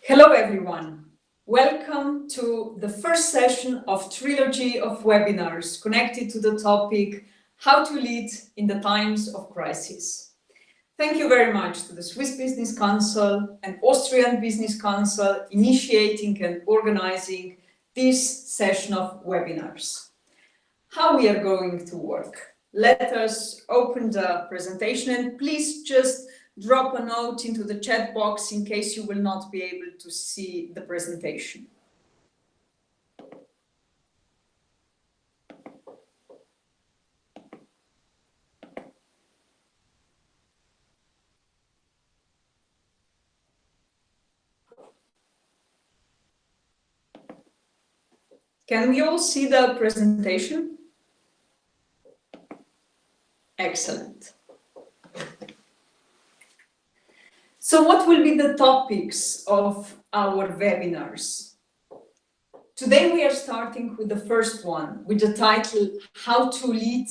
Hello everyone. Welcome to the first session of trilogy of webinars connected to the topic How to Lead in the Times of Crisis. Thank you very much to the Swiss Business Council and Austrian Business Council initiating and organizing this session of webinars. How we are going to work. Let us open the presentation and please just drop a note into the chat box in case you will not be able to see the presentation. Can we all see the presentation? Excellent. So what will be the topics of our webinars? Today we are starting with the first one, with the title, How to Lead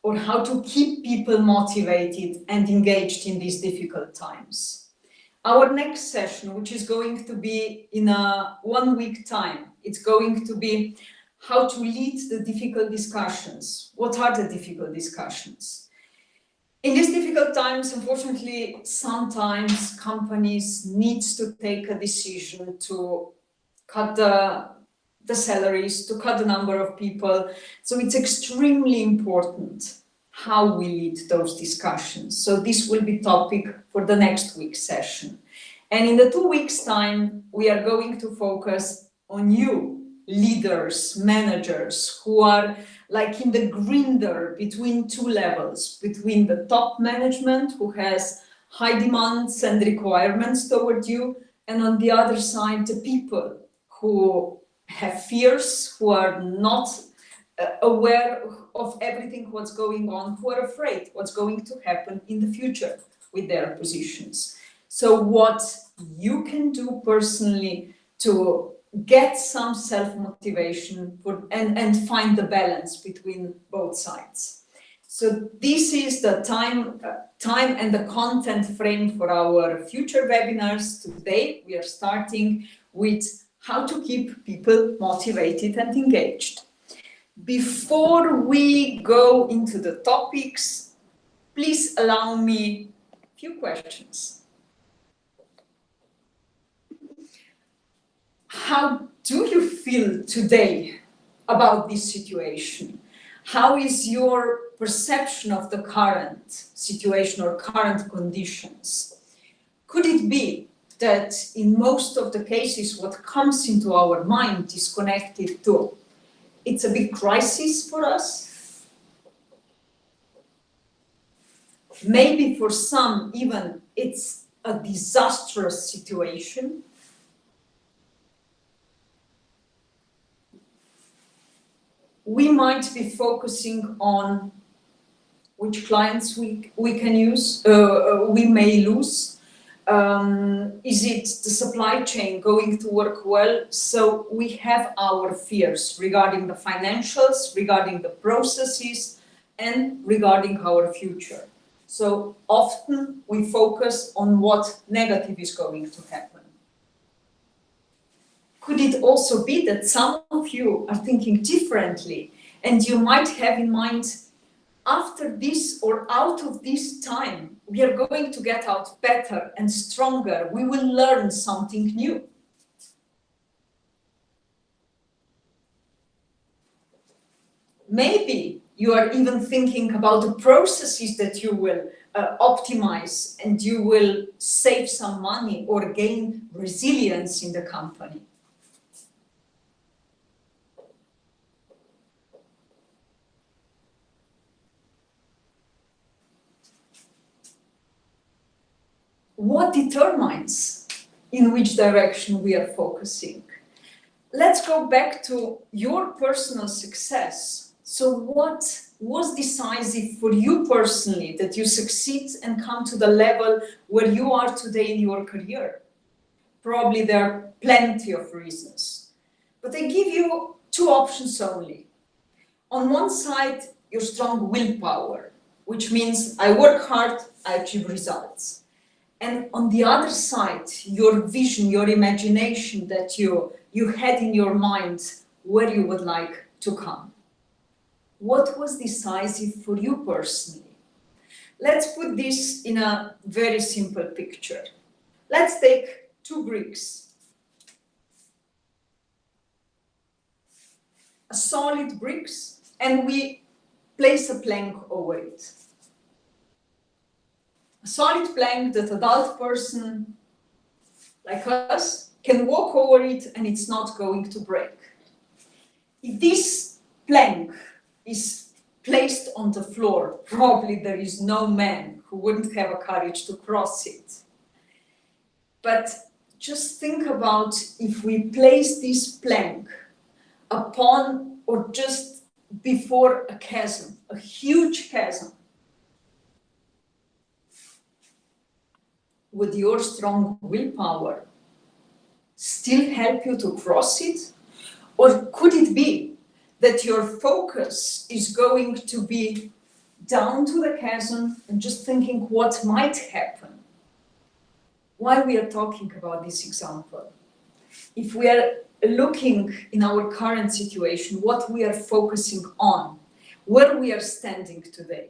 or How to Keep People Motivated and Engaged in these difficult times. Our next session, which is going to be in a 1 week time, it's going to be how to lead the difficult discussions. What are the difficult discussions? In these difficult times, unfortunately, sometimes companies need to take a decision to cut the salaries, to cut the number of people. So it's extremely important how we lead those discussions. So this will be topic for the next week's session. And in the 2 weeks' time, we are going to focus on you, leaders, managers who are like in the grinder between two levels, between the top management who has high demands and requirements toward you, and on the other side, the people who have fears, who are not aware of everything what's going on, who are afraid what's going to happen in the future with their positions. So what you can do personally to get some self-motivation and find the balance between both sides. So this is the time and the content frame for our future webinars. Today we are starting with how to keep people motivated and engaged. Before we go into the topics, please allow me a few questions. How do you feel today about this situation? How is your perception of the current situation or current conditions? Could it be that in most of the cases what comes into our mind is connected to it's a big crisis for us? Maybe for some even it's a disastrous situation. We might be focusing on which clients we can use, we may lose. Is it the supply chain going to work well? So we have our fears regarding the financials, regarding the processes, and regarding our future. So often we focus on what negative is going to happen. Could it also be that some of you are thinking differently and you might have in mind, after this or out of this time, we are going to get out better and stronger. We will learn something new. Maybe you are even thinking about the processes that you will optimize and you will save some money or gain resilience in the company. What determines in which direction we are focusing? Let's go back to your personal success. So what was decisive for you personally that you succeed and come to the level where you are today in your career? Probably there are plenty of reasons, but I give you two options only. On one side, your strong willpower, which means I work hard, I achieve results. and on the other side, your vision, your imagination that you had in your mind where you would like to come. What was decisive for you personally? Let's put this in a very simple picture. Let's take two bricks. A solid bricks, and we place a plank over it. A solid plank that adult person like us can walk over it and it's not going to break. If this plank is placed on the floor, probably there is no man who wouldn't have a courage to cross it. But just think about if we place this plank upon or just before a chasm, a huge chasm. Would your strong willpower still help you to cross it? Or could it be that your focus is going to be down to the chasm and just thinking what might happen? Why we are talking about this example? If we are looking in our current situation, what we are focusing on, where we are standing today.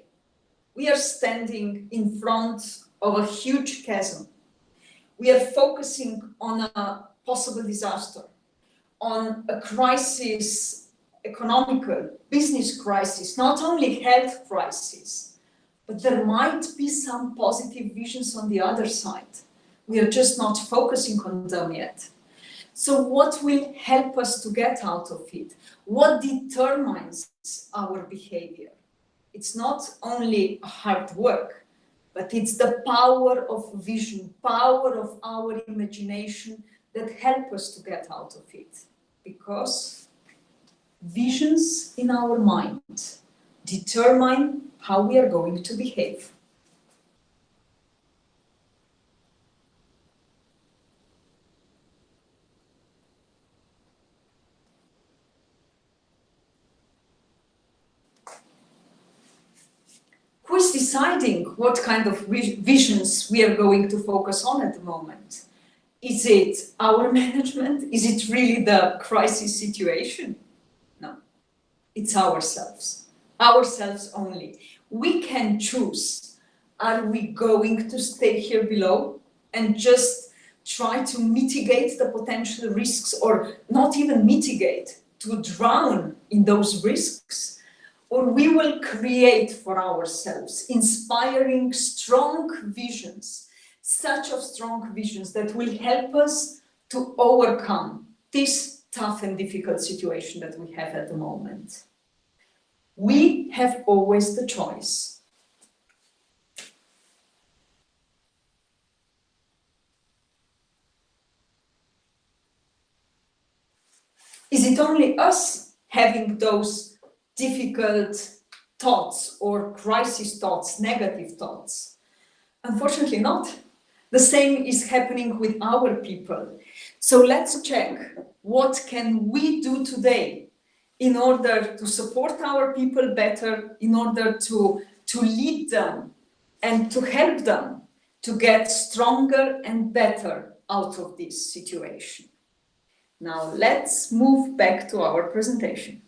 We are standing in front of a huge chasm. We are focusing on a possible disaster, on a crisis, economical, business crisis, not only health crisis, but there might be some positive visions on the other side. We are just not focusing on them yet. So what will help us to get out of it? What determines our behavior? It's not only hard work, but it's the power of vision, power of our imagination that help us to get out of it. Because visions in our mind determine how we are going to behave. Who is deciding what kind of visions we are going to focus on at the moment? Is it our management? Is it really the crisis situation? No, it's ourselves only. We can choose. Are we going to stay here below and just try to mitigate the potential risks, or not even mitigate, to drown in those risks? Or we will create for ourselves inspiring, strong visions, such of strong visions that will help us to overcome this tough and difficult situation that we have at the moment. We have always the choice. Is it only us having those difficult thoughts or crisis thoughts, negative thoughts? Unfortunately not. The same is happening with our people. So let's check what can we do today in order to support our people better, in order to lead them and to help them to get stronger and better out of this situation. Now let's move back to our presentation.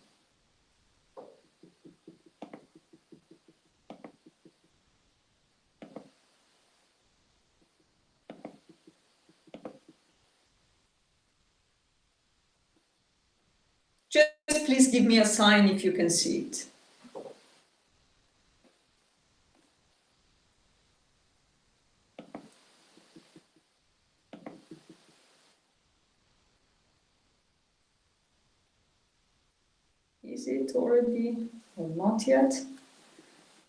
Just please give me a sign if you can see it. Is it already or not yet?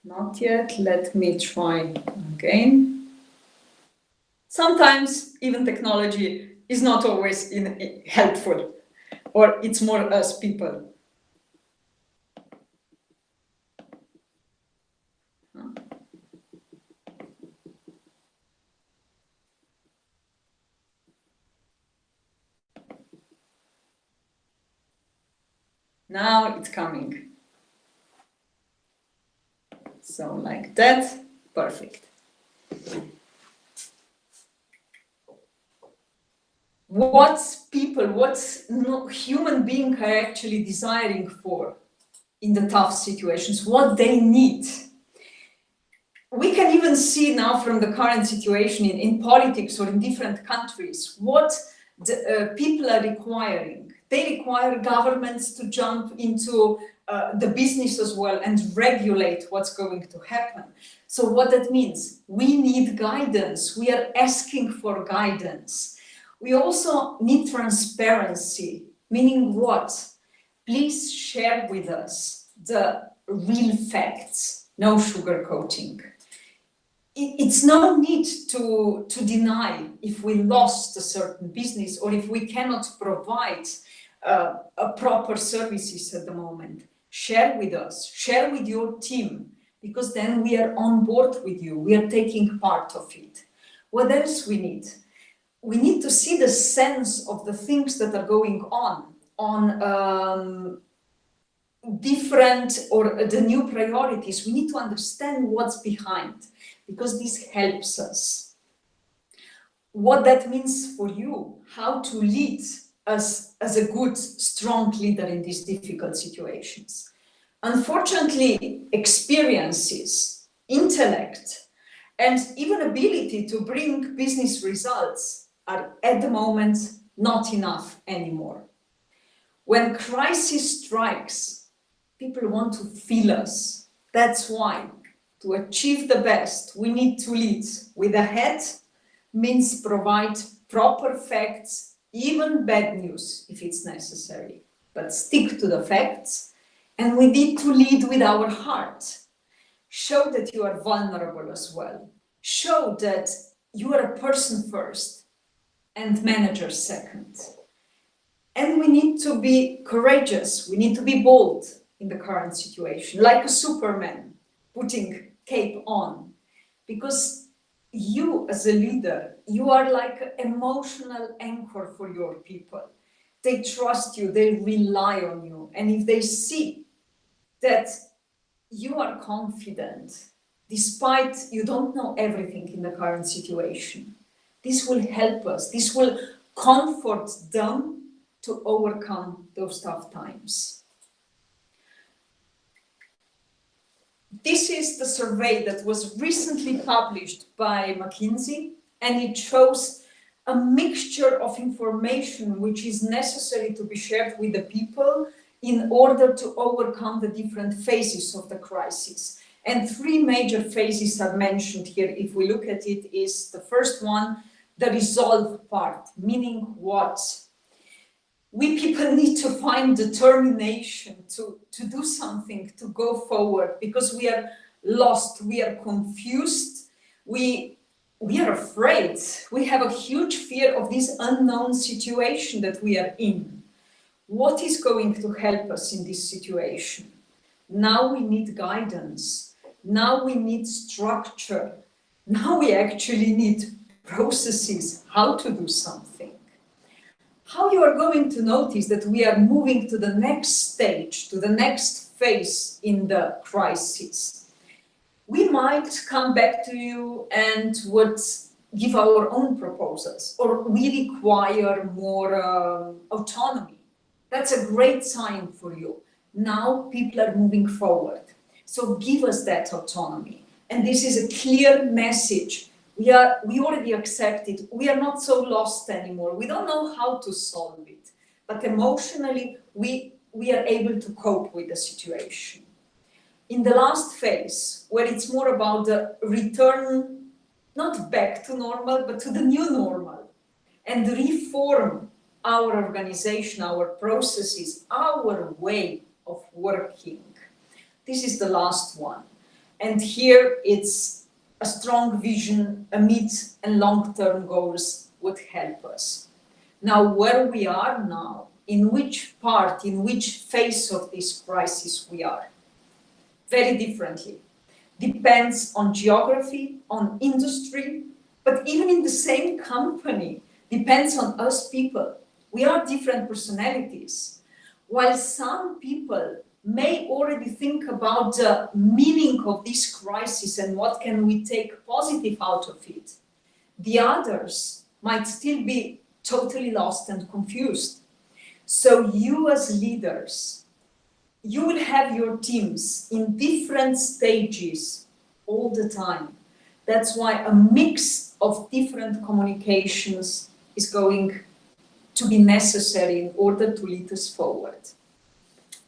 Not yet. Let me try again. Sometimes even technology is not always helpful, or it's more us people. Now it's coming. So like that, perfect. what people, what human beings are actually desiring for in the tough situations, what they need. We can even see now from the current situation in politics or in different countries, what the, people are requiring. They require governments to jump into the business as well and regulate what's going to happen. So what that means, we need guidance. We are asking for guidance. We also need transparency, meaning what? Please share with us the real facts, no sugarcoating. It's no need to deny if we lost a certain business or if we cannot provide a proper services at the moment. Share with us, share with your team, because then we are on board with you, we are taking part of it. What else we need? We need to see the sense of the things that are going on different or the new priorities. We need to understand what's behind, because this helps us. What that means for you, how to lead as a good, strong leader in these difficult situations. Unfortunately, experiences, intellect, and even ability to bring business results are at the moment not enough anymore. When crisis strikes, people want to feel us. That's why, to achieve the best, we need to lead with a head, means provide proper facts, even bad news if it's necessary, but stick to the facts. And we need to lead with our heart. Show that you are vulnerable as well. Show that you are a person first and manager second. And we need to be courageous. We need to be bold in the current situation, like a Superman putting cape on, because you as a leader, you are like an emotional anchor for your people. They trust you, they rely on you. And if they see that you are confident, despite you don't know everything in the current situation, this will help us, this will comfort them to overcome those tough times. This is the survey that was recently published by McKinsey, and it shows a mixture of information which is necessary to be shared with the people in order to overcome the different phases of the crisis. And three major phases are mentioned here. If we look at it, is the first one, the resolve part, meaning what? We people need to find determination to do something, to go forward, because we are lost, we are confused, we are afraid. We have a huge fear of this unknown situation that we are in. What is going to help us in this situation? Now we need guidance. Now we need structure. Now we actually need processes, how to do something. How you are going to notice that we are moving to the next stage, to the next phase in the crisis. We might come back to you and would give our own proposals, or we require more autonomy. That's a great sign for you. Now people are moving forward. So give us that autonomy. And this is a clear message. We already accept it. We are not so lost anymore. We don't know how to solve it. But emotionally, we are able to cope with the situation. In the last phase, where it's more about the return, not back to normal, but to the new normal, and reform our organization, our processes, our way of working. This is the last one. And here it's a strong vision, a mid and long-term goals would help us. Now, where we are now, in which part, in which phase of this crisis we are, very differently. Depends on geography, on industry, but even in the same company, depends on us people. We are different personalities. While some people may already think about the meaning of this crisis and what can we take positive out of it, the others might still be totally lost and confused. So you as leaders, you will have your teams in different stages all the time. That's why a mix of different communications is going to be necessary in order to lead us forward.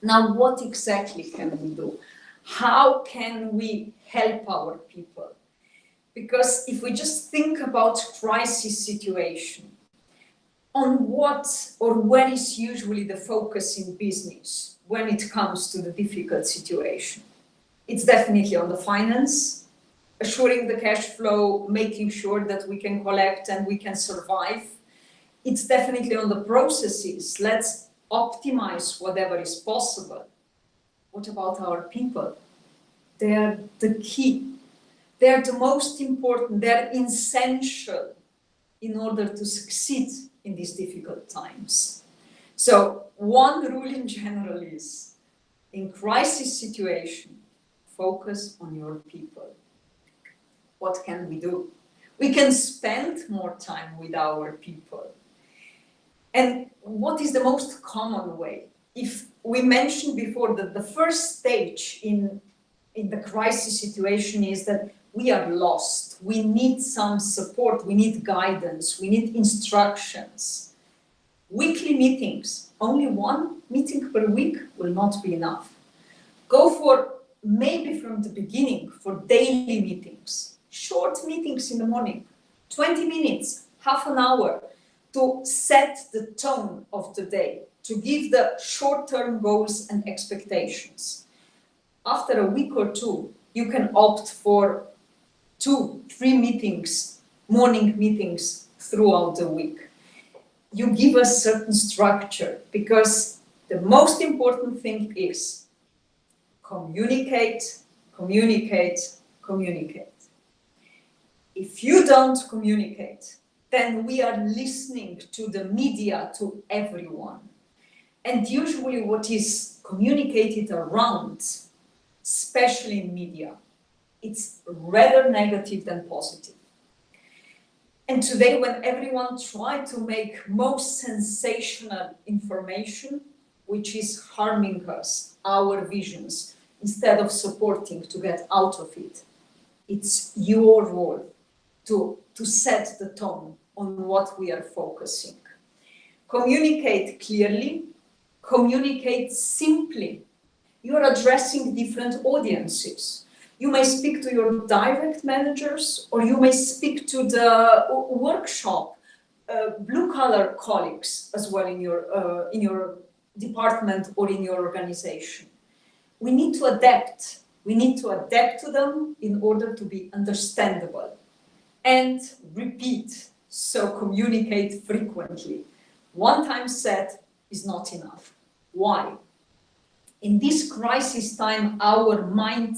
Now, what exactly can we do? How can we help our people? Because if we just think about crisis situation, on what or where is usually the focus in business when it comes to the difficult situation? It's definitely on the finance, assuring the cash flow, making sure that we can collect and we can survive. It's definitely on the processes. Let's optimize whatever is possible. What about our people? They are the key. They are the most important. They are essential in order to succeed in these difficult times. So one rule in general is, in crisis situation, focus on your people. What can we do? We can spend more time with our people. And what is the most common way? If we mentioned before that the first stage in the crisis situation is that we are lost, we need some support, we need guidance, we need instructions. Weekly meetings, only one meeting per week will not be enough. Go for, maybe from the beginning, for daily meetings, short meetings in the morning, 20 minutes, half an hour, to set the tone of the day, to give the short-term goals and expectations. After a week or two, you can opt for 2-3 meetings, morning meetings throughout the week. You give a certain structure, because the most important thing is communicate, communicate, communicate. If you don't communicate, then we are listening to the media, to everyone. And usually what is communicated around, especially in media, it's rather negative than positive. And today, when everyone tries to make most sensational information, which is harming us, our visions, instead of supporting to get out of it, it's your role to set the tone on what we are focusing. Communicate clearly, communicate simply. You are addressing different audiences. You may speak to your direct managers, or you may speak to the workshop, blue-collar colleagues as well in your department or in your organization. We need to adapt. We need to adapt to them in order to be understandable. And repeat, so communicate frequently. One time said is not enough. Why? In this crisis time, our mind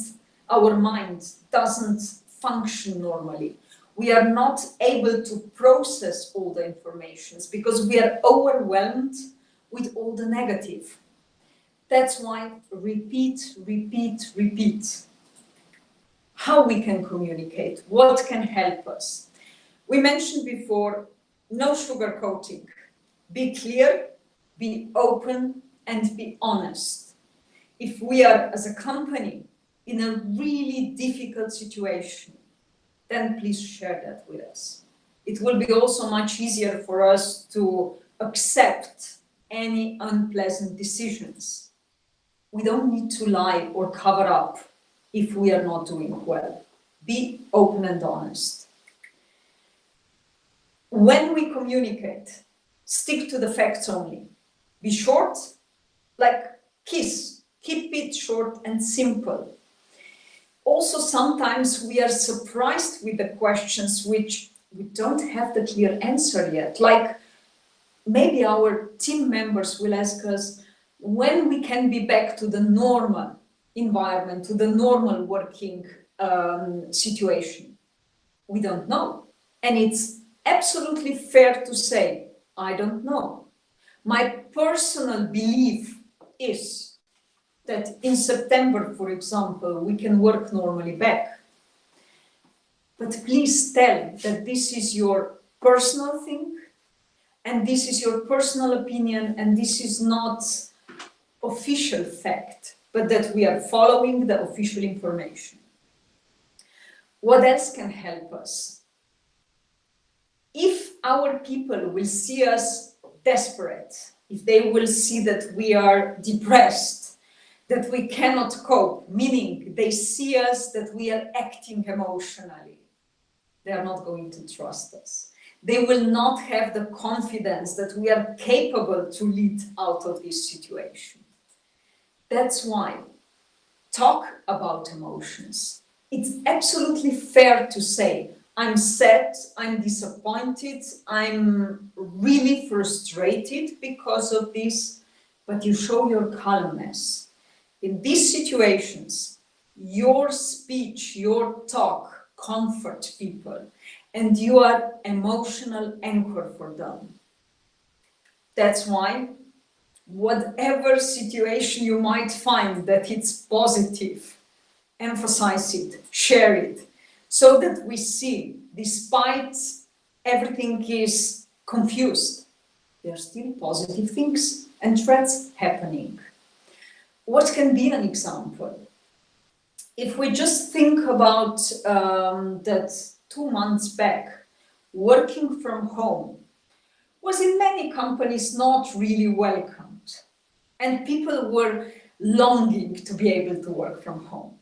doesn't function normally. We are not able to process all the informations because we are overwhelmed with all the negative. That's why repeat, repeat, repeat. How we can communicate, what can help us. We mentioned before, no sugarcoating. Be clear, be open, and be honest. If we are, as a company, in a really difficult situation, then please share that with us. It will be also much easier for us to accept any unpleasant decisions. We don't need to lie or cover up if we are not doing well. Be open and honest. When we communicate, stick to the facts only. Be short, like KISS. Keep it short and simple. Also, sometimes we are surprised with the questions which we don't have the clear answer yet. Like, maybe our team members will ask us when we can be back to the normal environment, to the normal working situation. We don't know. And it's absolutely fair to say, I don't know. My personal belief is that in September, for example, we can work normally back. But please tell that this is your personal thing and this is your personal opinion, and this is not official fact, but that we are following the official information. What else can help us? If our people will see us desperate, if they will see that we are depressed, that we cannot cope, meaning they see us that we are acting emotionally, they are not going to trust us. They will not have the confidence that we are capable to lead out of this situation. That's why talk about emotions. It's absolutely fair to say, I'm sad, I'm disappointed, I'm really frustrated because of this, but you show your calmness. In these situations, your speech, your talk comfort people, and you are emotional anchor for them. That's why whatever situation you might find that it's positive, emphasize it, share it, so that we see, despite everything is confused, there are still positive things and threats happening. What can be an example? If we just think about that 2 months back, working from home was in many companies not really welcomed, and people were longing to be able to work from home.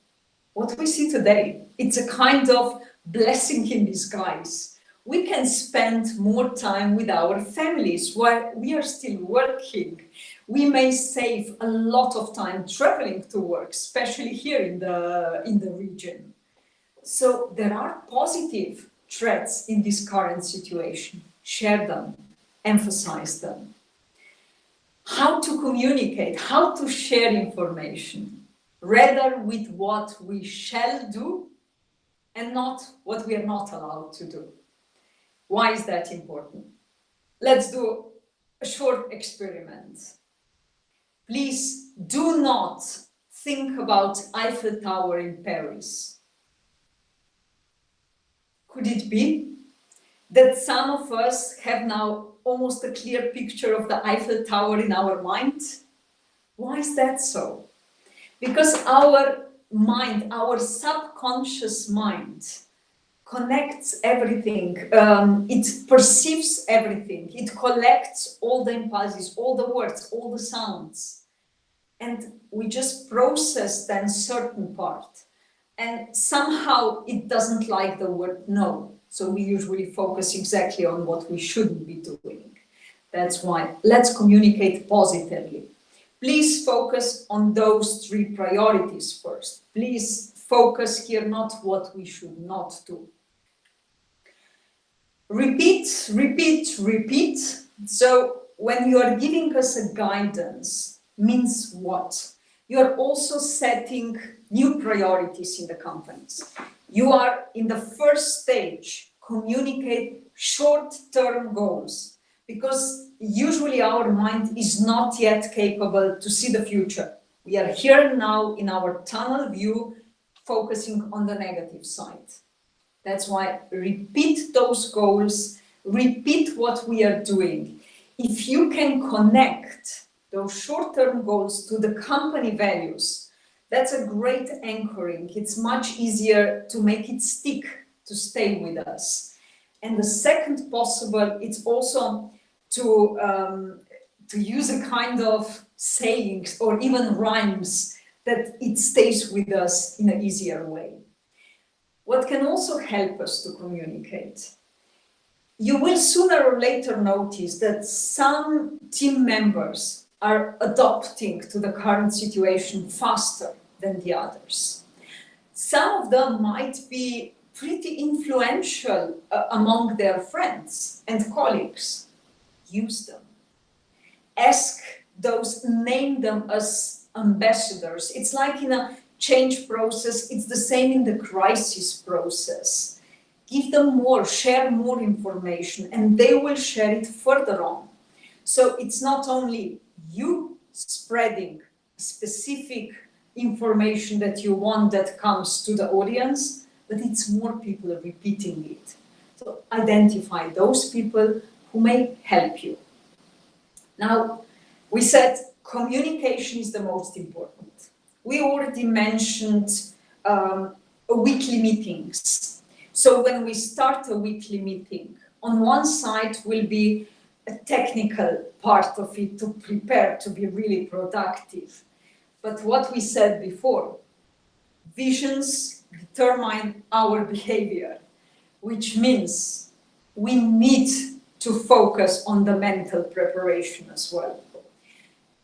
What we see today, it's a kind of blessing in disguise. We can spend more time with our families while we are still working. We may save a lot of time traveling to work, especially here in the region. So there are positive threats in this current situation. Share them, emphasize them. How to communicate, how to share information, rather with what we shall do and not what we are not allowed to do. Why is that important? Let's do a short experiment. Please do not think about Eiffel Tower in Paris. Could it be that some of us have now almost a clear picture of the Eiffel Tower in our mind? Why is that so? Because our mind, our subconscious mind, connects everything, it perceives everything, it collects all the impulses, all the words, all the sounds, and we just process then certain part, and somehow it doesn't like the word no, so we usually focus exactly on what we shouldn't be doing. That's why let's communicate positively. Please focus on those 3 priorities first. Please focus here not what we should not do. Repeat, repeat, repeat. So when you are giving us a guidance, means what? You are also setting new priorities in the companies. You are in the first stage, communicate short-term goals, because usually our mind is not yet capable to see the future. We are here now in our tunnel view, focusing on the negative side. That's why repeat those goals, repeat what we are doing. If you can connect those short-term goals to the company values, that's a great anchoring. It's much easier to make it stick, to stay with us. And the second possible, it's also to use a kind of sayings or even rhymes that it stays with us in an easier way. What can also help us to communicate? You will sooner or later notice that some team members are adapting to the current situation faster than the others. Some of them might be pretty influential among their friends and colleagues. Use them. Ask those, name them as ambassadors. It's like in a change process, it's the same in the crisis process. Give them more, share more information, and they will share it further on. So it's not only you spreading specific information that you want that comes to the audience, but it's more people repeating it. So identify those people who may help you. Now, we said communication is the most important. We already mentioned weekly meetings. So when we start a weekly meeting, on one side will be a technical part of it to prepare to be really productive. But what we said before, visions determine our behavior, which means we need to focus on the mental preparation as well.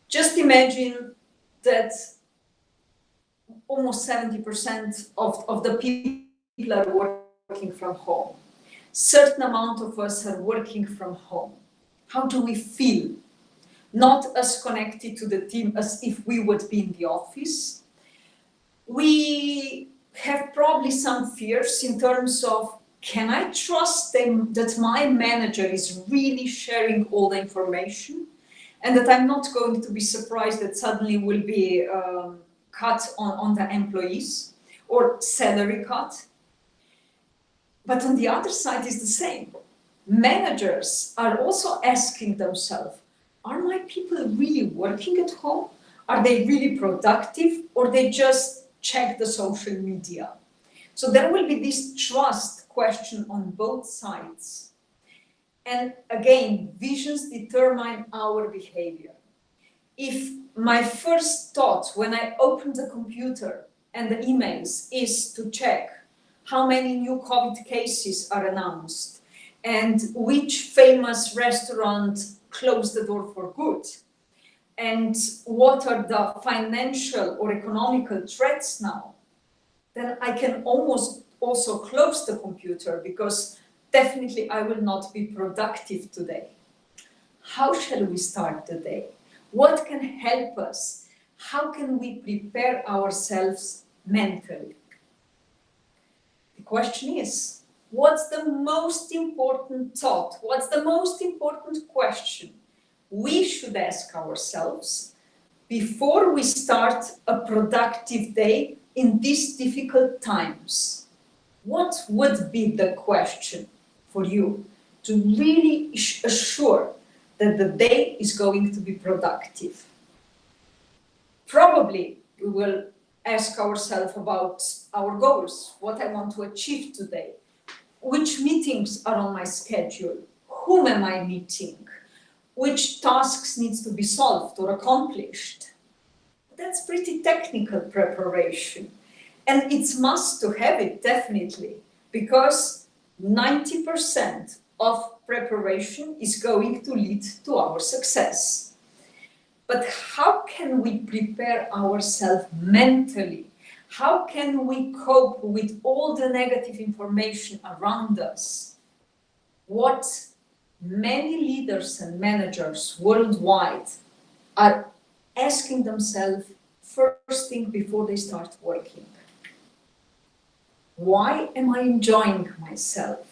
Just imagine that almost 70% of the people are working from home. Certain amount of us are working from home. How do we feel? Not as connected to the team as if we would be in the office. We have probably some fears in terms of, can I trust them that my manager is really sharing all the information and that I'm not going to be surprised that suddenly will be cut on the employees or salary cut? But on the other side is the same. Managers are also asking themselves, are my people really working at home? Are they really productive, or they just check the social media? So there will be this trust question on both sides. And again, visions determine our behavior. If my first thought when I open the computer and the emails is to check how many new COVID cases are announced and which famous restaurant closed the door for good, and what are the financial or economical threats now, then I can almost also close the computer, because definitely I will not be productive today. How shall we start the day? What can help us? How can we prepare ourselves mentally? The question is, what's the most important thought? What's the most important question we should ask ourselves before we start a productive day in these difficult times? What would be the question for you to really assure that the day is going to be productive? Probably we will ask ourselves about our goals, what I want to achieve today, which meetings are on my schedule, whom am I meeting, which tasks needs to be solved or accomplished. That's pretty technical preparation. And it's must to have it, definitely, because 90% of preparation is going to lead to our success. But how can we prepare ourselves mentally? How can we cope with all the negative information around us? What many leaders and managers worldwide are asking themselves first thing before they start working. Why am I enjoying myself?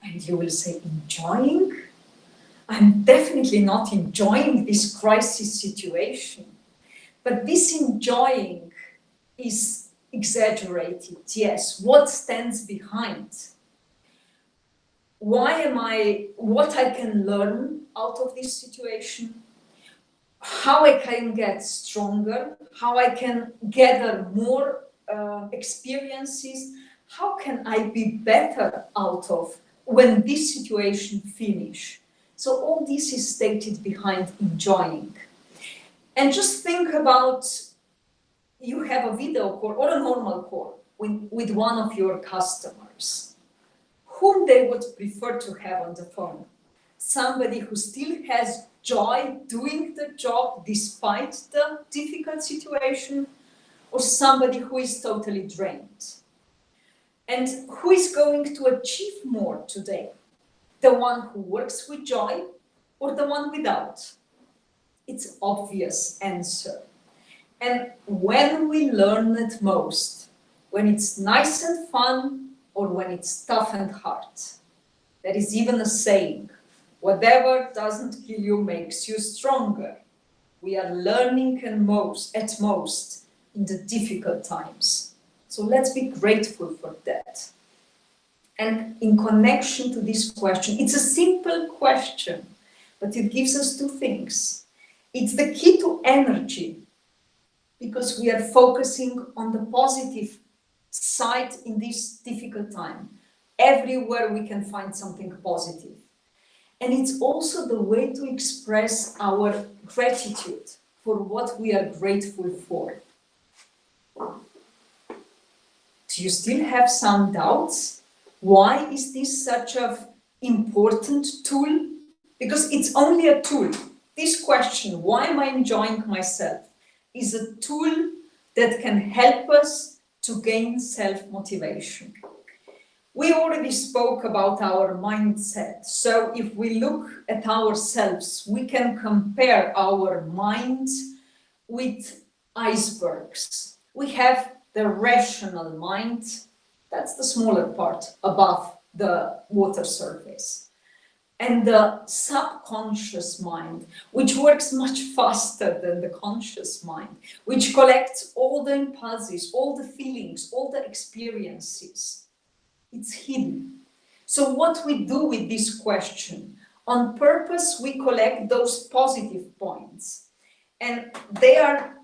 And you will say, enjoying? I'm definitely not enjoying this crisis situation. But this enjoying is exaggerated, yes. What stands behind? What I can learn out of this situation, how I can get stronger, how I can gather more experiences, how can I be better out of when this situation finish. So all this is stated behind enjoying. And just think about, you have a video call or a normal call with one of your customers, whom they would prefer to have on the phone. Somebody who still has joy doing the job despite the difficult situation, or somebody who is totally drained. And who is going to achieve more today? The one who works with joy or the one without? It's obvious answer. And when we learn it most, when it's nice and fun or when it's tough and hard. There is even a saying, whatever doesn't kill you makes you stronger. We are learning at most in the difficult times. So let's be grateful for that. And in connection to this question, it's a simple question, but it gives us two things. It's the key to energy, because we are focusing on the positive side in this difficult time. Everywhere we can find something positive. And it's also the way to express our gratitude for what we are grateful for. Do you still have some doubts? Why is this such an important tool? Because it's only a tool. This question, why am I enjoying myself, is a tool that can help us to gain self-motivation. We already spoke about our mindset. So if we look at ourselves, we can compare our mind with icebergs. We have the rational mind, that's the smaller part above the water surface. And the subconscious mind, which works much faster than the conscious mind, which collects all the impulses, all the feelings, all the experiences. It's hidden. So what we do with this question, on purpose, we collect those positive points, and they are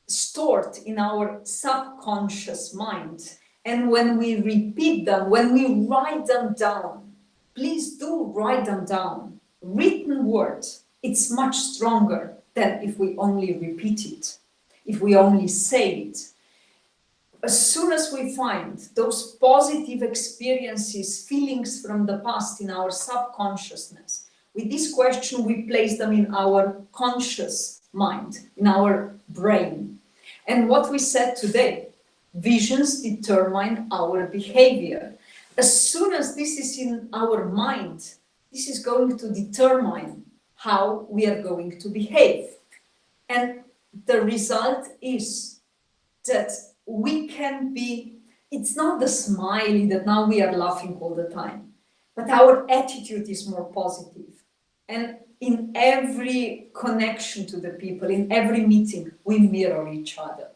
stored in our subconscious mind. And when we repeat them, when we write them down, please do write them down. Written words, it's much stronger than if we only repeat it, if we only say it. As soon as we find those positive experiences, feelings from the past in our subconsciousness, with this question, we place them in our conscious mind, in our brain. And what we said today, visions determine our behavior. As soon as this is in our mind, this is going to determine how we are going to behave. And the result is that we can be, it's not the smiley that now we are laughing all the time, but our attitude is more positive. And in every connection to the people, in every meeting, we mirror each other.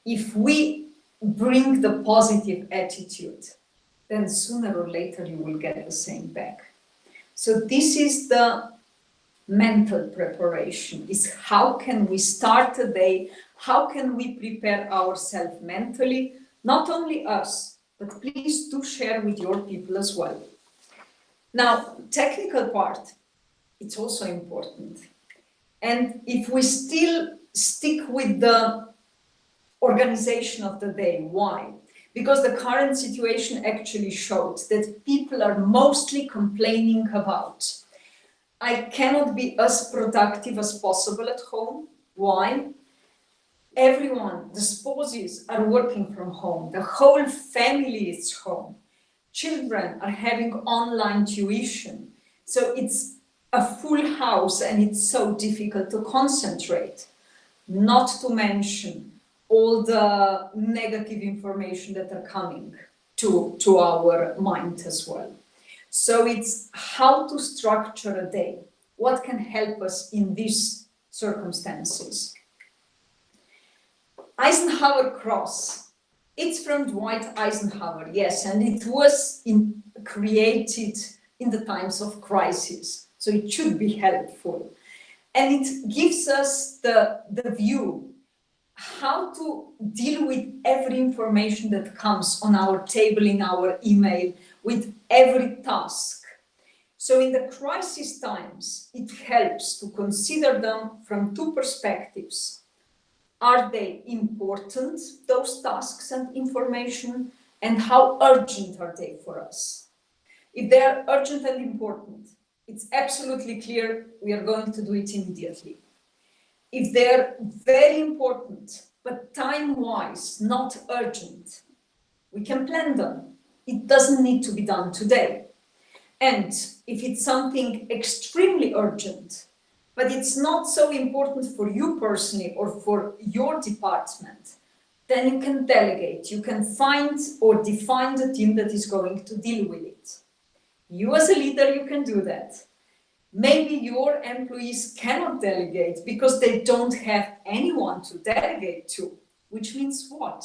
If we bring the positive attitude, then sooner or later you will get the same back. So this is the mental preparation, is how can we start a day, how can we prepare ourselves mentally, not only us, but please do share with your people as well. Now, technical part, it's also important. And if we still stick with the organization of the day, why? Because the current situation actually showed that people are mostly complaining about, I cannot be as productive as possible at home. Why? Everyone, the spouses are working from home. The whole family is home. Children are having online tuition. So it's a full house and it's so difficult to concentrate. Not to mention all the negative information that are coming to our mind as well. So it's how to structure a day. What can help us in these circumstances? Eisenhower Cross. It's from Dwight Eisenhower, yes, and it was created in the times of crisis. So it should be helpful. And it gives us the view how to deal with every information that comes on our table, in our email, with every task. So in the crisis times, it helps to consider them from two perspectives. Are they important, those tasks and information, and how urgent are they for us? If they are urgent and important, it's absolutely clear we are going to do it immediately. If they're very important, but time-wise not urgent, we can plan them. It doesn't need to be done today. And if it's something extremely urgent, but it's not so important for you personally or for your department, then you can delegate. You can find or define the team that is going to deal with it. You as a leader, you can do that. Maybe your employees cannot delegate because they don't have anyone to delegate to, which means what?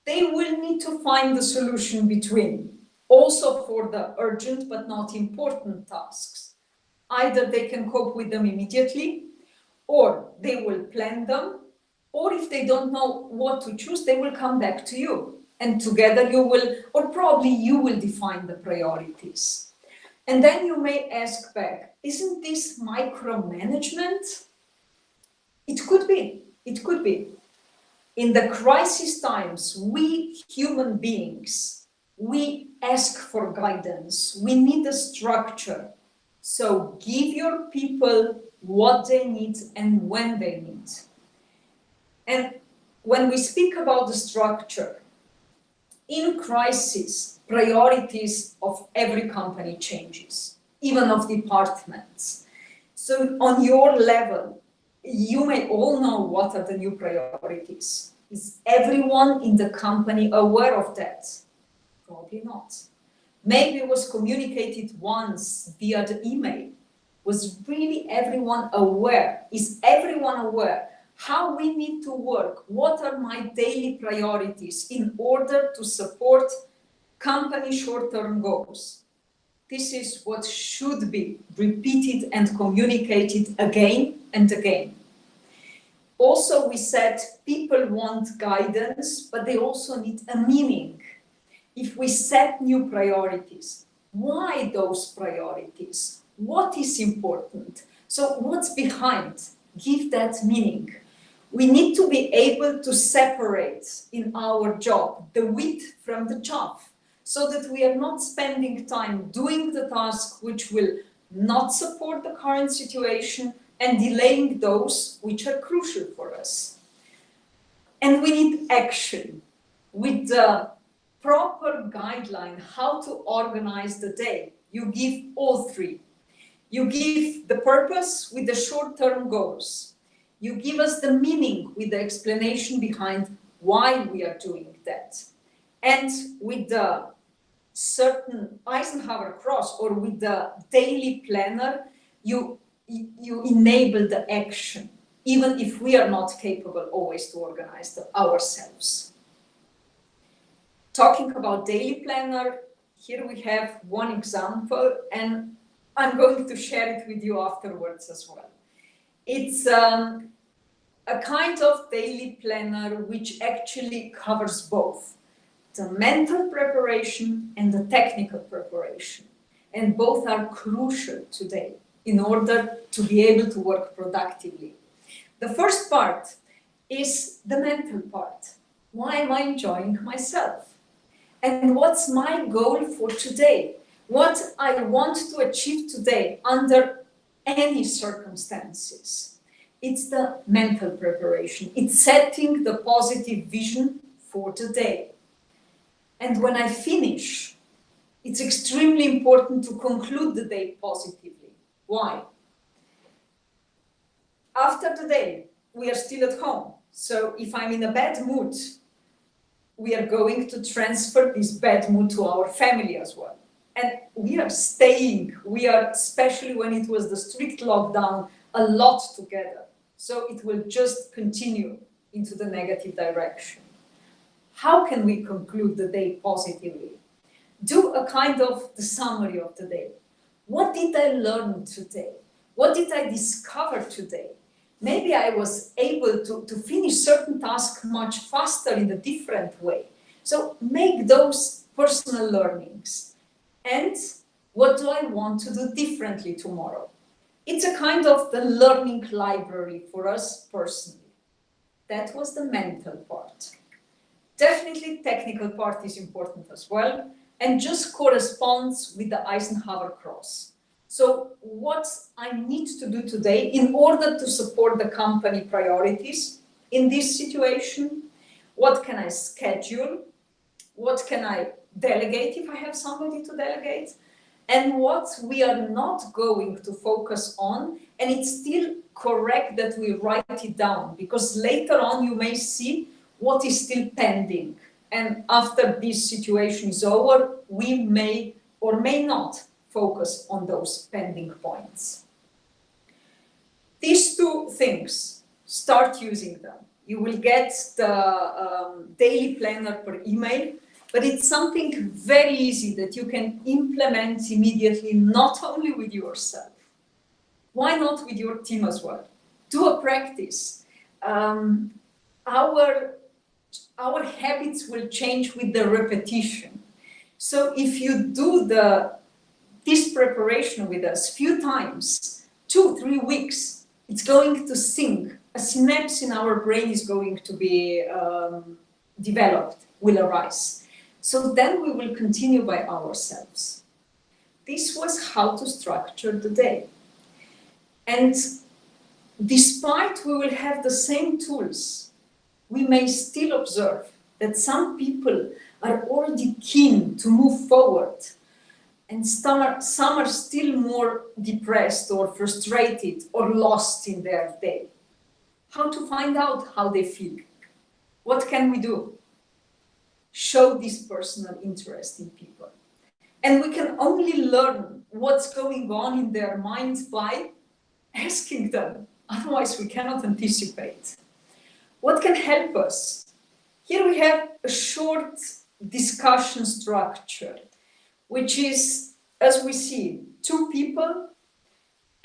They will need to find the solution between Also for the urgent but not important tasks. Either they can cope with them immediately, or they will plan them, or if they don't know what to choose, they will come back to you. And together you will, or probably you will define the priorities. And then you may ask back, isn't this micromanagement? It could be, it could be. In the crisis times, we human beings, we ask for guidance. We need a structure. So give your people what they need and when they need. And when we speak about the structure, in crisis, priorities of every company changes, even of departments. So on your level, you may all know what are the new priorities. Is everyone in the company aware of that? Probably not. Maybe it was communicated once via the email. Was really everyone aware? Is everyone aware how we need to work? What are my daily priorities in order to support company short-term goals? This is what should be repeated and communicated again and again. Also, we said people want guidance, but they also need a meaning. If we set new priorities, why those priorities? What is important? So what's behind? Give that meaning. We need to be able to separate in our job the wheat from the chaff, so that we are not spending time doing the task which will not support the current situation and delaying those which are crucial for us. And we need action with the proper guideline how to organize the day. You give all three. You give the purpose with the short-term goals. You give us the meaning with the explanation behind why we are doing that. And with the certain Eisenhower cross or with the daily planner, you enable the action, even if we are not capable always to organize ourselves. Talking about daily planner, here we have one example, and I'm going to share it with you afterwards as well. It's a kind of daily planner which actually covers both the mental preparation and the technical preparation. And both are crucial today in order to be able to work productively. The first part is the mental part. Why am I enjoying myself? And what's my goal for today? What I want to achieve today under any circumstances. It's the mental preparation. It's setting the positive vision for today. And when I finish, it's extremely important to conclude the day positively. Why? After the day, we are still at home. So if I'm in a bad mood, we are going to transfer this bad mood to our family as well. And we are staying, especially when it was the strict lockdown, a lot together. So it will just continue into the negative direction. How can we conclude the day positively? Do a kind of the summary of the day. What did I learn today? What did I discover today? Maybe I was able to finish certain tasks much faster in a different way. So make those personal learnings. And what do I want to do differently tomorrow? It's a kind of the learning library for us personally. That was the mental part. Definitely technical part is important as well, and just corresponds with the Eisenhower cross. So what I need to do today in order to support the company priorities in this situation, what can I schedule, what can I delegate if I have somebody to delegate, and what we are not going to focus on, and it's still correct that we write it down, because later on you may see what is still pending. And after this situation is over, we may or may not focus on those pending points. These two things, start using them. You will get the daily planner per email, but it's something very easy that you can implement immediately, not only with yourself. Why not with your team as well? Do a practice. Our habits will change with the repetition. So if you do this preparation with us few times, 2-3 weeks, it's going to sink. A synapse in our brain is going to be developed, will arise. So then we will continue by ourselves. This was how to structure the day. And despite we will have the same tools, we may still observe that some people are already keen to move forward, and some are still more depressed or frustrated or lost in their day. How to find out how they feel? What can we do? Show this personal interest in people. And we can only learn what's going on in their minds by asking them. Otherwise, we cannot anticipate. What can help us? Here we have a short discussion structure, which is, as we see, 2 people,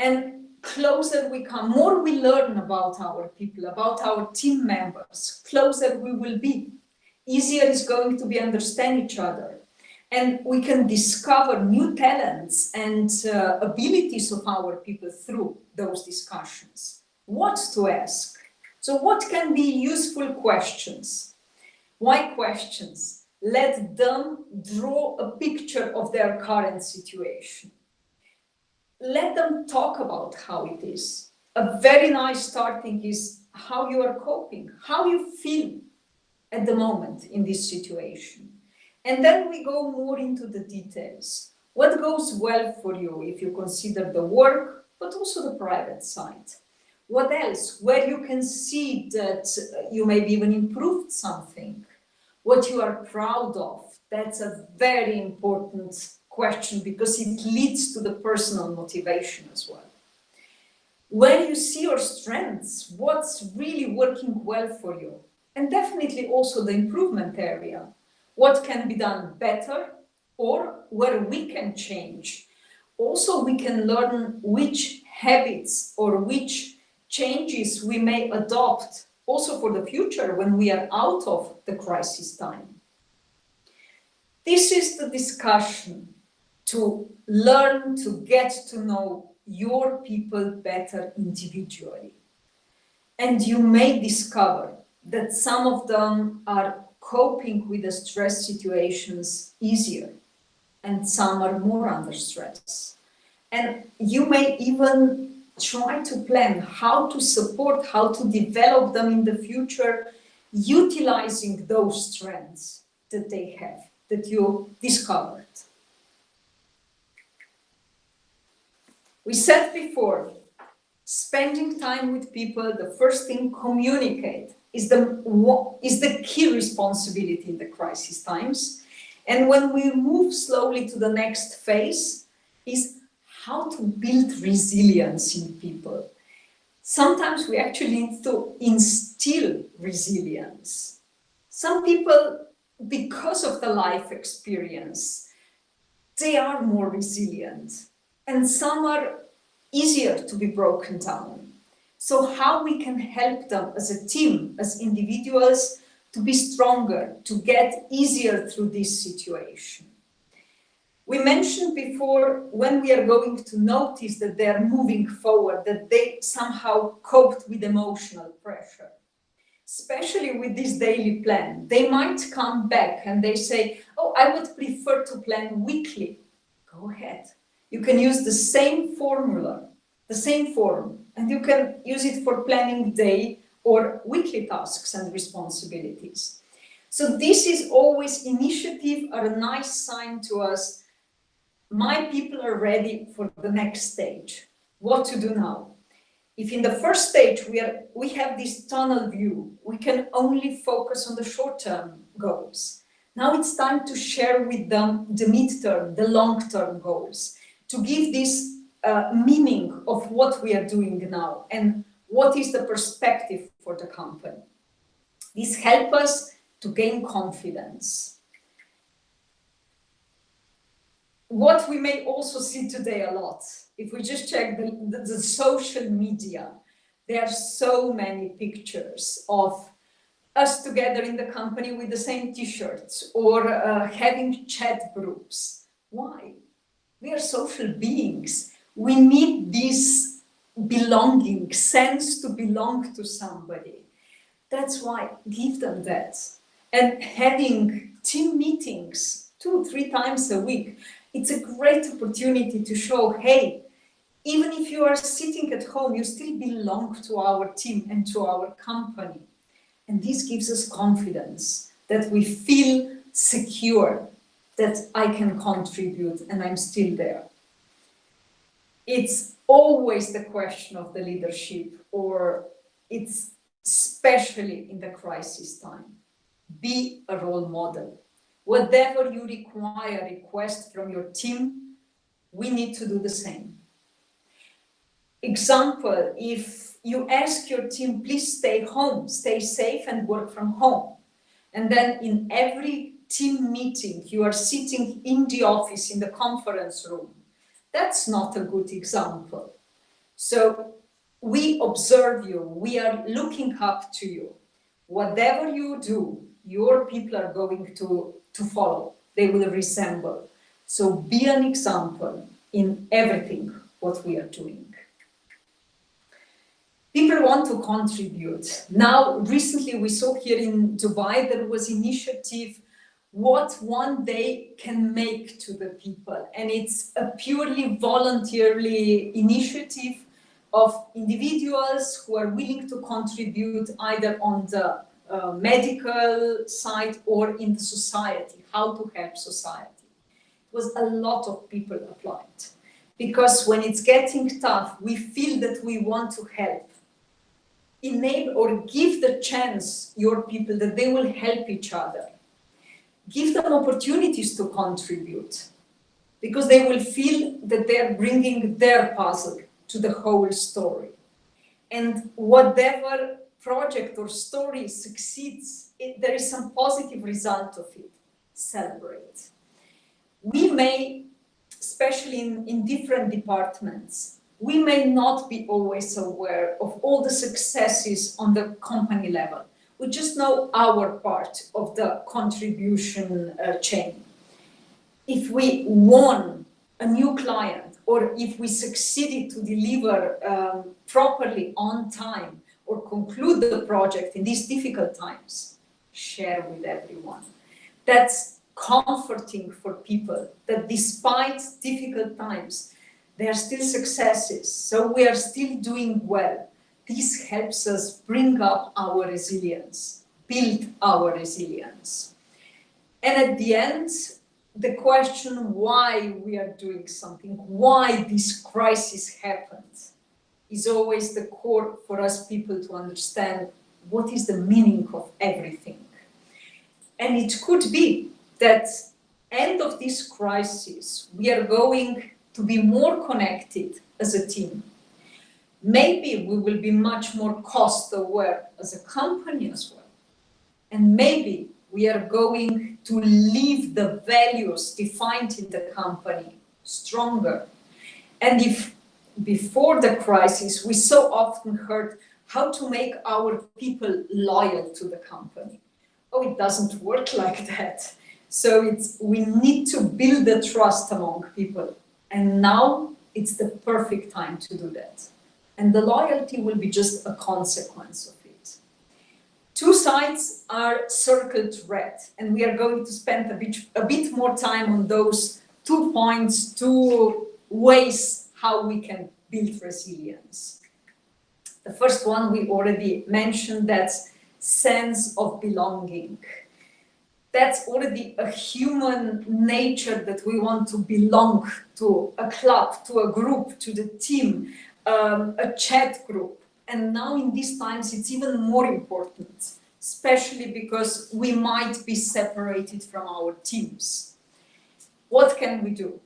and closer we come, more we learn about our people, about our team members, closer we will be. Easier is going to be understand each other. And we can discover new talents and abilities of our people through those discussions. What to ask? So what can be useful questions? Why questions? Let them draw a picture of their current situation. Let them talk about how it is. A very nice starting is how you are coping, how you feel at the moment in this situation. And then we go more into the details. What goes well for you if you consider the work, but also the private side? What else? Where you can see that you maybe even improved something? What you are proud of? That's a very important question because it leads to the personal motivation as well. Where you see your strengths, what's really working well for you? And definitely also the improvement area. What can be done better or where we can change. Also, we can learn which habits or which changes we may adopt also for the future when we are out of the crisis time. This is the discussion to learn to get to know your people better individually. And you may discover that some of them are coping with the stress situations easier and some are more under stress. And you may even try to plan how to support, how to develop them in the future, utilizing those strengths that they have, that you discovered. We said before, spending time with people, the first thing, communicate, is the key responsibility in the crisis times. And when we move slowly to the next phase, is how to build resilience in people. Sometimes we actually need to instill resilience. Some people, because of the life experience, they are more resilient, and some are easier to be broken down. So how we can help them as a team, as individuals, to be stronger, to get easier through this situation. We mentioned before, when we are going to notice that they are moving forward, that they somehow coped with emotional pressure, especially with this daily plan. They might come back and they say, oh, I would prefer to plan weekly. Go ahead. You can use the same formula, the same form, and you can use it for planning day or weekly tasks and responsibilities. So this is always initiative are a nice sign to us. My people are ready for the next stage. What to do now? If in the first stage we have this tunnel view, we can only focus on the short-term goals. Now it's time to share with them the mid-term, the long-term goals, to give this meaning of what we are doing now and what is the perspective for the company. This helps us to gain confidence. what we may also see today a lot, if we just check the social media, there are so many pictures of us together in the company with the same t-shirts or having chat groups. Why? We are social beings. We need this belonging, sense to belong to somebody. That's why give them that. And having team meetings 2-3 times a week, it's a great opportunity to show, hey, even if you are sitting at home, you still belong to our team and to our company. And this gives us confidence that we feel secure, that I can contribute and I'm still there. It's always the question of the leadership, or it's especially in the crisis time. Be a role model. Whatever you request from your team, we need to do the same. Example, if you ask your team, please stay home, stay safe and work from home. And then in every team meeting, you are sitting in the office, in the conference room. That's not a good example. So we observe you, we are looking up to you. Whatever you do, your people are going to follow. They will resemble. So be an example in everything what we are doing. People want to contribute. Now, recently we saw here in Dubai, there was initiative what one day can make to the people. And it's a purely voluntarily initiative of individuals who are willing to contribute either on the medical side or in the society, how to help society. It was a lot of people applied. Because when it's getting tough, we feel that we want to help. Enable or give the chance your people that they will help each other. Give them opportunities to contribute because they will feel that they're bringing their puzzle to the whole story. And whatever project or story succeeds, there is some positive result of it. Celebrate. We may, especially in different departments, we may not be always aware of all the successes on the company level. We just know our part of the contribution chain. If we won a new client, or if we succeeded to deliver properly on time, or conclude the project in these difficult times, share with everyone. That's comforting for people, that despite difficult times, there are still successes, so we are still doing well. This helps us bring up our resilience, build our resilience. And at the end, the question why we are doing something, why this crisis happened, is always the core for us people to understand what is the meaning of everything. And it could be that end of this crisis, we are going to be more connected as a team. Maybe we will be much more cost aware as a company as well. And maybe we are going to leave the values defined in the company stronger. And if before the crisis, we so often heard how to make our people loyal to the company. Oh, it doesn't work like that. So we need to build the trust among people. And now it's the perfect time to do that. And the loyalty will be just a consequence of it. Two sides are circled red, and we are going to spend a bit more time on those 2 points, 2 ways how we can build resilience. The first one we already mentioned, that's sense of belonging. That's already a human nature that we want to belong to a club, to a group, to the team, a chat group. And now in these times, it's even more important, especially because we might be separated from our teams. What can we do?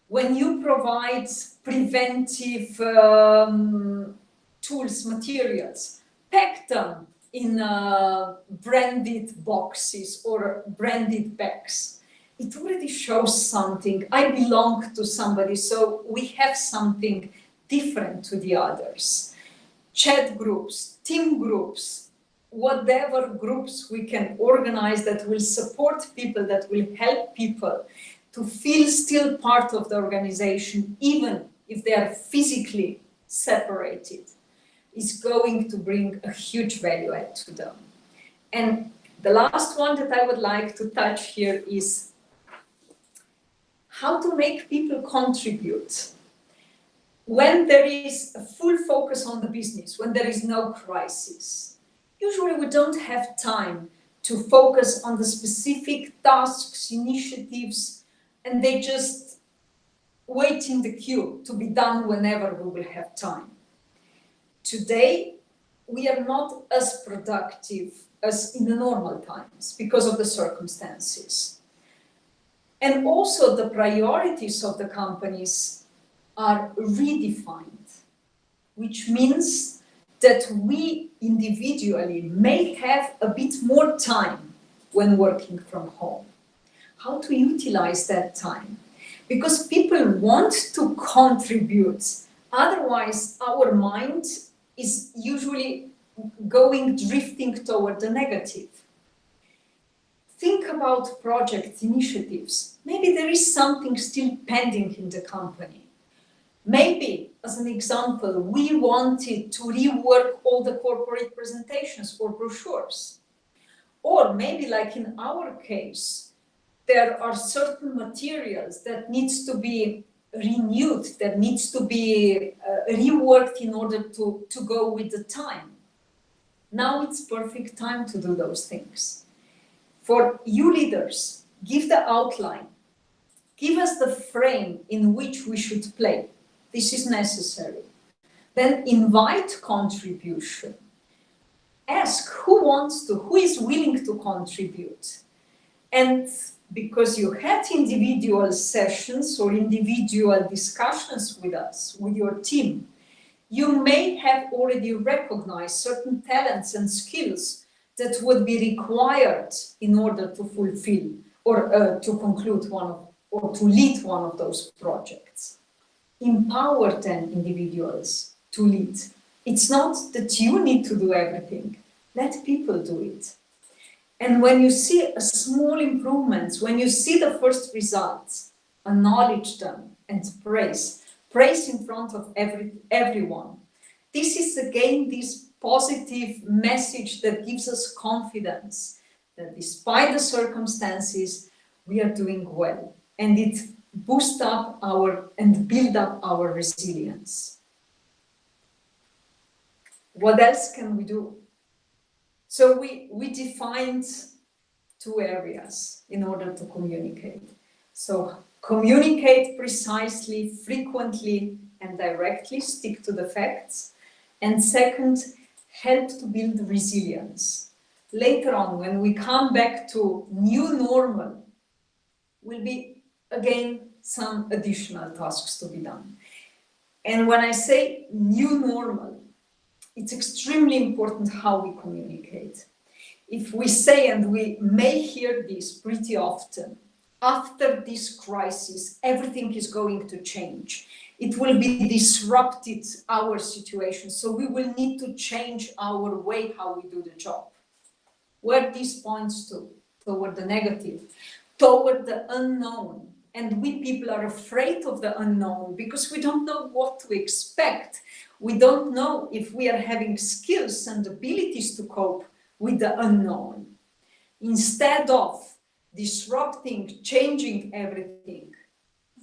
When you provide preventive tools, materials, pack them in branded boxes or branded bags. it already shows something. I belong to somebody, so we have something different to the others. Chat groups, team groups, whatever groups we can organize that will support people, that will help people to feel still part of the organization, even if they are physically separated, is going to bring a huge value add to them. And the last one that I would like to touch here is how to make people contribute. When there is a full focus on the business, when there is no crisis, usually we don't have time to focus on the specific tasks, initiatives, and they just wait in the queue to be done whenever we will have time. Today, we are not as productive as in the normal times because of the circumstances. And also the priorities of the companies are redefined, which means that we individually may have a bit more time when working from home. How to utilize that time? Because people want to contribute, otherwise our mind is usually drifting toward the negative. Think about project initiatives. Maybe there is something still pending in the company. Maybe, as an example, we wanted to rework all the corporate presentations or brochures. Or maybe, like in our case, there are certain materials that needs to be renewed, that needs to be reworked in order to go with the time. Now it's perfect time to do those things. For you leaders, give the outline. Give us the frame in which we should play. This is necessary. Then invite contribution. Ask who is willing to contribute. And because you had individual sessions or individual discussions with us, with your team, you may have already recognized certain talents and skills that would be required in order to fulfill or to conclude or to lead one of those projects. Empower then individuals to lead. It's not that you need to do everything. Let people do it. And when you see a small improvements, when you see the first results, acknowledge them and praise in front of everyone. This is again this positive message that gives us confidence that despite the circumstances, we are doing well, and it boosts up and build up our resilience. What else can we do? So we defined 2 areas in order to communicate. So communicate precisely, frequently, and directly, stick to the facts. And second, help to build resilience. Later on, when we come back to new normal, will be again some additional tasks to be done. And when I say new normal, it's extremely important how we communicate. If we say, and we may hear this pretty often, after this crisis, everything is going to change. It will be disrupted, our situation, so we will need to change our way how we do the job. Where this points to? Toward the negative, toward the unknown. And we people are afraid of the unknown because we don't know what to expect. We don't know if we are having skills and abilities to cope with the unknown. Instead of disrupting, changing everything,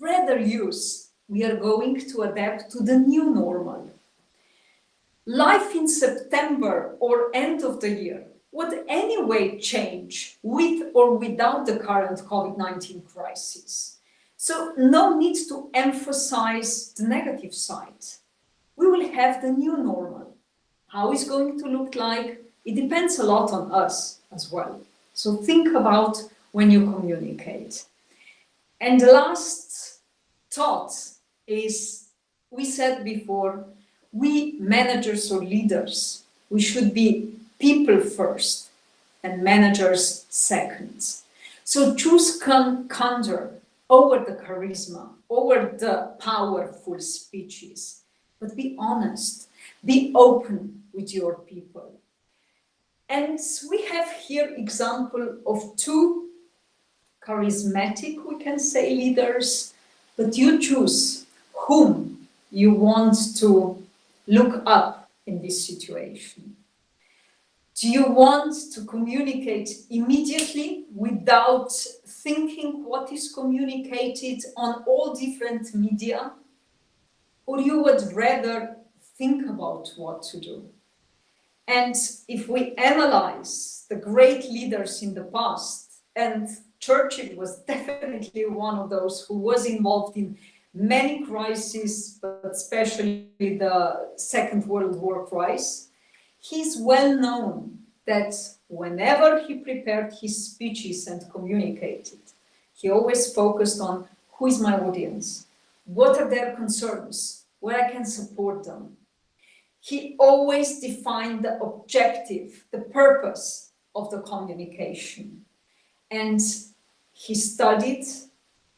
rather use, we are going to adapt to the new normal. Life in September or end of the year would anyway change with or without the current COVID-19 crisis. So no need to emphasize the negative side. We will have the new normal. How it's going to look like, it depends a lot on us as well. So think about when you communicate. And the last thought is, we said before, we managers or leaders, we should be people first and managers second. So choose candor over the charisma, over the powerful speeches, but be honest, be open with your people. And we have here example of two charismatic, we can say, leaders, but you choose whom you want to look up in this situation. Do you want to communicate immediately without thinking what is communicated on all different media? Or you would rather think about what to do? And if we analyze the great leaders in the past, and Churchill was definitely one of those who was involved in many crises, but especially the Second World War crisis, he's well known that whenever he prepared his speeches and communicated, he always focused on who is my audience, what are their concerns, where I can support them. He always defined the objective, the purpose of the communication. And he studied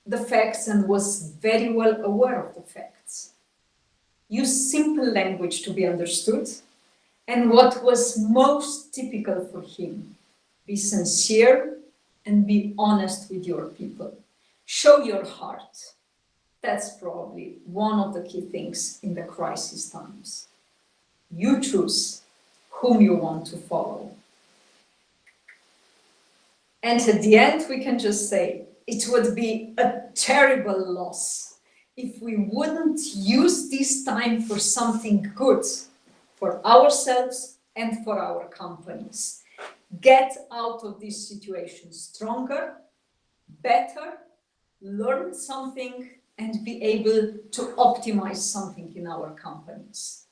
the facts and was very well aware of the facts. Use simple language to be understood. And what was most typical for him, be sincere and be honest with your people. Show your heart. That's probably one of the key things in the crisis times. You choose whom you want to follow. And at the end, we can just say, it would be a terrible loss if we wouldn't use this time for something good for ourselves and for our companies. Get out of this situation stronger, better, learn something, and be able to optimize something in our companies.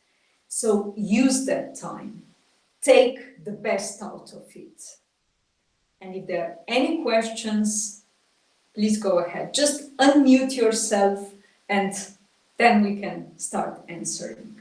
So use that time, take the best out of it. And if there are any questions, please go ahead. Just unmute yourself and then we can start answering.